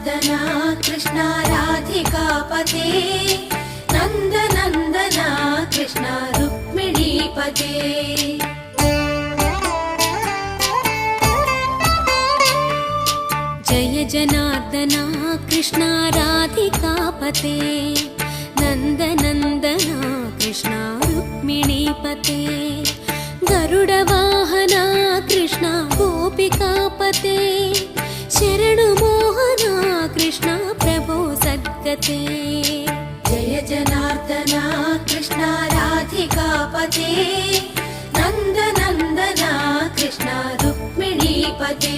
जनार्दना कृष्ण राधिकापते नन्दनन्दना कृष्ण रुक्मिणीपते जय जनार्दना कृष्ण राधिकापते नन्दनन्दना कृष्ण रुक्मिणीपते गरुडवाहना कृष्ण गोपिकापते शरणु मोहना कृष्ण प्रभो सद्गते जय जनार्दना कृष्ण राधिकापते नन्दनन्दना कृष्ण रुक्मिणीपते